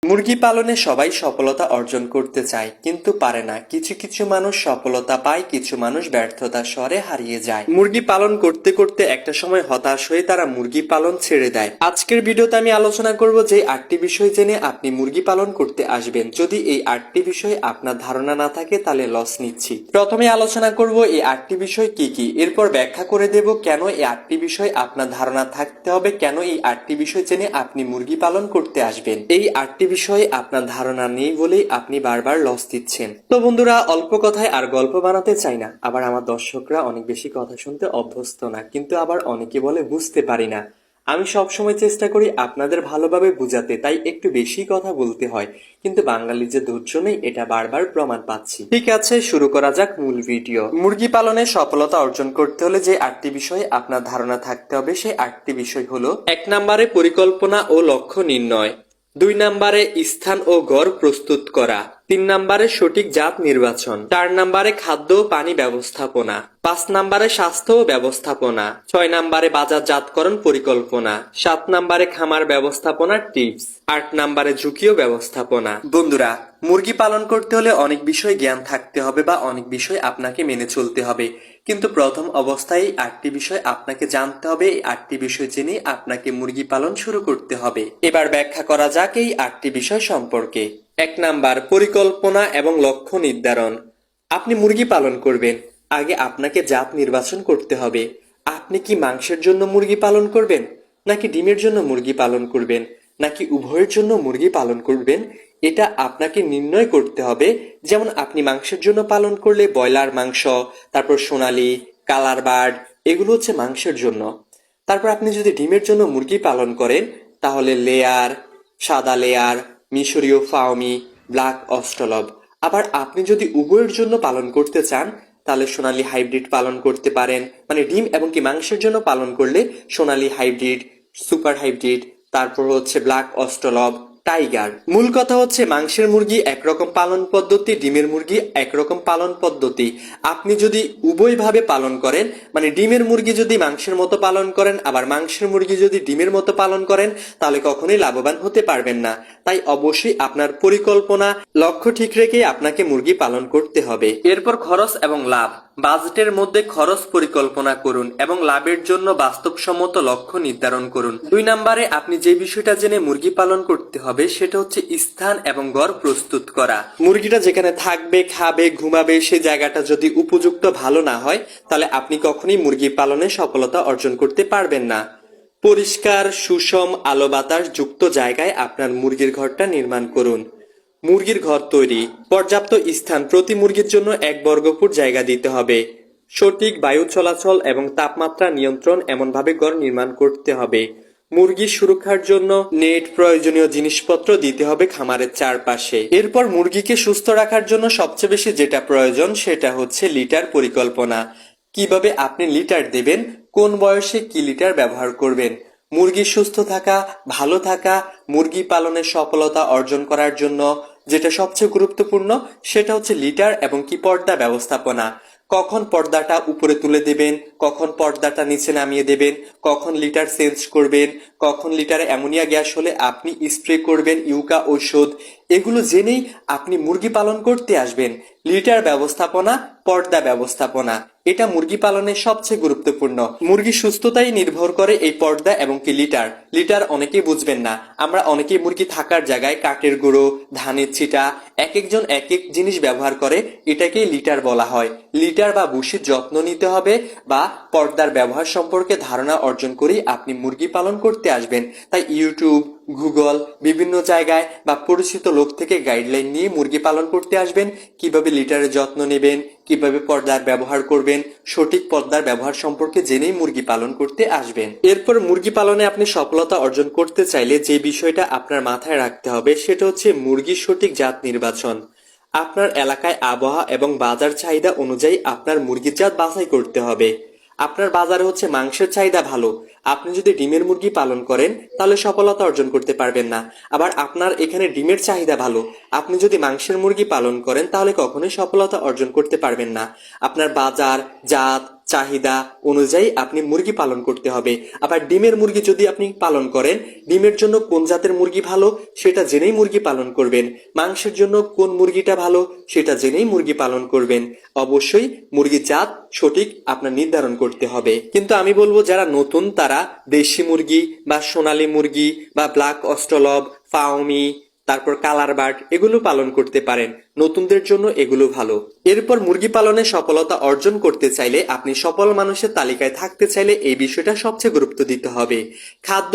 মুরগি পালনে সবাই সফলতা অর্জন করতে চায় কিন্তু পারে না। কিছু কিছু মানুষ সফলতা পায়, কিছু মানুষ ব্যর্থতার স্বরে হারিয়ে যায়। মুরগি পালন করতে করতে একটা সময় হতাশ হয়ে তারা মুরগি পালন ছেড়ে দেয়। আজকের ভিডিওতে আমি আলোচনা করব যে 8টি বিষয় জেনে আপনি মুরগি পালন করতে আসবেন। যদি এই 8টি বিষয় আপনার ধারণা না থাকে তাহলে লস নিচ্ছি। প্রথমে আলোচনা করব এই 8টি বিষয় কি কি, এরপর ব্যাখ্যা করে দেব কেন এই 8টি বিষয় আপনার ধারণা থাকতে হবে, কেন এই 8টি বিষয় জেনে আপনি মুরগি পালন করতে আসবেন। এই 8টি বিষয়ে আপনার ধারণা নেই বলেই আপনি বারবার লস দিচ্ছেন। তো বন্ধুরা, অল্প কথায় আর গল্প বানাতে চাই না। আবার আমার দর্শকরা অনেক বেশি কথা শুনতে অভ্যস্ত না, কিন্তু আবার অনেকে বলে বুঝতে পারি না। আমি সবসময় চেষ্টা করি আপনাদের ভালোভাবে বুঝাতে, তাই একটু বেশি কথা বলতে হয়, কিন্তু বাঙালির যে ধৈর্য নেই এটা বারবার প্রমাণ পাচ্ছি। ঠিক আছে, শুরু করা যাক মূল ভিডিও। মুরগি পালনে সফলতা অর্জন করতে হলে যে 8টি বিষয়ে আপনার ধারণা থাকতে হবে, সেই 8টি বিষয় হলো: 1 নম্বরে পরিকল্পনা ও লক্ষ্য নির্ণয়, 2 নম্বরে স্থান ও ঘর প্রস্তুত করা, 3 নম্বরে সঠিক জাত নির্বাচন, 4 নম্বরে খাদ্য ও পানি ব্যবস্থাপনা, 5 নম্বরে স্বাস্থ্য ও ব্যবস্থাপনা, 6 নম্বরে বাজারজাতকরণ পরিকল্পনা, 7 নম্বরে খামার ব্যবস্থাপনার টিপস, 8 নম্বরে ঝুঁকি ও ব্যবস্থাপনা। বন্ধুরা, মুরগি পালন করতে হলে অনেক বিষয় জ্ঞান থাকতে হবে বা অনেক বিষয় আপনাকে মেনে চলতে হবে, কিন্তু প্রথম অবস্থায় এই 8টি বিষয় আপনাকে জানতে হবে। এই 8টি বিষয় জেনে আপনাকে মুরগি পালন শুরু করতে হবে। এবার ব্যাখ্যা করা যাক এই 8টি বিষয় সম্পর্কে। 1 নাম্বার, পরিকল্পনা এবং লক্ষ্য নির্ধারণ। আপনি মুরগি পালন করবেন, আগে আপনাকে জাত নির্বাচন করতে হবে। আপনি কি মাংসের জন্য মুরগি পালন করবেন, নাকি ডিমের জন্য মুরগি পালন করবেন, নাকি উভয়ের জন্য মুরগি পালন করবেন, এটা আপনাকে নির্ণয় করতে হবে। যেমন আপনি মাংসের জন্য পালন করলে ব্রয়লার মাংস, তারপর সোনালী, কালার বার্ড, এগুলো হচ্ছে মাংসের জন্য। তারপর আপনি যদি ডিমের জন্য মুরগি পালন করেন তাহলে লেয়ার, সাদা লেয়ার, মিশরীয় ফাউমি, ব্ল্যাক অস্ট্রলব। আবার আপনি যদি উভয়ের জন্য পালন করতে চান তাহলে সোনালী হাইব্রিড পালন করতে পারেন। মানে ডিম এবং কি মাংসের জন্য পালন করলে সোনালী হাইব্রিড, সুপার হাইব্রিড, তারপর হচ্ছে ব্ল্যাক অস্ট্রলব, টাইগার। মূল কথা হচ্ছে মাংসের মুরগি একরকম পালন পদ্ধতি, ডিমের মুরগি একরকম পালন পদ্ধতি। আপনি যদি উভয়ভাবে পালন করেন, মানে ডিমের মুরগি যদি মাংসের মতো পালন করেন আবার মাংসের মুরগি যদি ডিমের মতো পালন করেন, তাহলে কখনোই লাভবান হতে পারবেন না। তাই অবশ্যই আপনার পরিকল্পনা, লক্ষ্য ঠিক রেখে আপনাকে মুরগি পালন করতে হবে। এরপর খরচ এবং লাভ। বাজেটের মধ্যে খরচ পরিকল্পনা করুন এবং লাভের জন্য বাস্তবসম্মত লক্ষ্য নির্ধারণ করুন। 2 নম্বরে আপনি যে বিষয়টা জেনে মুরগি পালন করতে হবে সেটা হচ্ছে স্থান এবং ঘর প্রস্তুত করা। মুরগিটা যেখানে থাকবে, খাবে, ঘুমাবে, সেই জায়গাটা যদি উপযুক্ত ভালো না হয় তাহলে আপনি কখনোই মুরগি পালনে সফলতা অর্জন করতে পারবেন না। পরিষ্কার, সুষম আলো বাতাস যুক্ত জায়গায় আপনার মুরগির ঘরটা নির্মাণ করুন। মুরগির ঘর তৈরি। পর্যাপ্ত স্থান, প্রতি মুরগির জন্য 1 বর্গফুট জায়গা দিতে হবে। সঠিক বায়ু চলাচল এবং তাপমাত্রা নিয়ন্ত্রণ এমনভাবে ঘর নির্মাণ করতে হবে। মুরগির সুরক্ষার জন্য নেট, প্রয়োজনীয় জিনিসপত্র দিতে হবে খামারের চারপাশে। এরপর মুরগিকে সুস্থ রাখার জন্য সবচেয়ে বেশি যেটা প্রয়োজন সেটা হচ্ছে লিটার পরিকল্পনা। কিভাবে আপনি লিটার দেবেন, কোন বয়সে কি লিটার ব্যবহার করবেন। মুরগি সুস্থ থাকা, ভালো থাকা, মুরগি পালনের সফলতা অর্জন করার জন্য যেটা সবচেয়ে গুরুত্বপূর্ণ সেটা হচ্ছে লিটার এবং কি পর্দা ব্যবস্থাপনা। কখন পর্দাটা উপরে তুলে দেবেন, কখন পর্দাটা নিচে নামিয়ে দেবেন, কখন লিটার চেঞ্জ করবেন, কখন লিটারে অ্যামোনিয়া গ্যাস হলে আপনি স্প্রে করবেন ইউকা ঔষধ, এগুলো জেনেই আপনি মুরগি পালন করতে আসবেন। লিটার ব্যবস্থাপনা, পর্দা ব্যবস্থাপনা, এটা মুরগি পালনের সবচেয়ে গুরুত্বপূর্ণ। মুরগি সুস্থতাই নির্ভর করে এই পর্দা এবং কি লিটার। লিটার অনেকেই বুঝবেন না। আমরা অনেকেই মুরগি থাকার জায়গায় কাঠের গুঁড়ো, ধানের ছিটা, এক একজন এক এক জিনিস ব্যবহার করে, এটাকেই লিটার বলা হয়। লিটার বা ভুসির যত্ন নিতে হবে বা পর্দার ব্যবহার সম্পর্কে ধারণা অর্জন করেই আপনি মুরগি পালন করতে আসবেন। তাই ইউটিউব, গুগল, বিভিন্ন জায়গায় বা পরিচিত লোক থেকে গাইডলাইন নিয়ে মুরগি পালন করতে আসবেন। কিভাবে লিটারের যত্ন নেবেন, কিভাবে পর্দার ব্যবহার করবেন, সঠিক পর্দার ব্যবহার সম্পর্কে জেনেই মুরগি পালন করতে আসবেন। এরপর মুরগি পালনে আপনি সফলতা অর্জন করতে চাইলে যে বিষয়টা আপনার মাথায় রাখতে হবে সেটা হচ্ছে মুরগির সঠিক জাত নির্বাচন। আপনার এলাকায় আবহাওয়া এবং বাজার চাহিদা অনুযায়ী আপনার মুরগির জাত বাছাই করতে হবে। আপনার বাজারে হচ্ছে মাংসের চাহিদা ভালো, আপনি যদি ডিমের মুরগি পালন করেন তাহলে সফলতা অর্জন করতে পারবেন না। আবার আপনার এখানে ডিমের চাহিদা ভালো, আপনি যদি মাংসের মুরগি পালন করেন তাহলে কখনোই সফলতা অর্জন করতে পারবেন না। আপনার বাজার, জাত, চাহিদা অনুযায়ী আপনি মুরগি পালন করতে হবে। আবার ডিমের মুরগি যদি আপনি পালন করেন, ডিমের জন্য কোন জাতের মুরগি ভালো সেটা জেনেই মুরগি পালন করবেন। মাংসের জন্য কোন মুরগিটা ভালো সেটা জেনেই মুরগি পালন করবেন। অবশ্যই মুরগির জাত সঠিক আপনার নির্ধারণ করতে হবে। কিন্তু আমি বলবো যারা নতুন তারা দেশি মুরগি বা সোনালী মুরগি বা ব্ল্যাক অস্ট্রলব, ফাউমি, তারপর কালার বার্ড এগুলো পালন করতে পারেন। নতুনদের জন্য এগুলো ভালো। এরপর মুরগি পালনে সফলতা অর্জন করতে চাইলে, আপনি সফল মানুষের তালিকায় থাকতে চাইলে এই বিষয়টা সবচেয়ে গুরুত্ব দিতে হবে। খাদ্য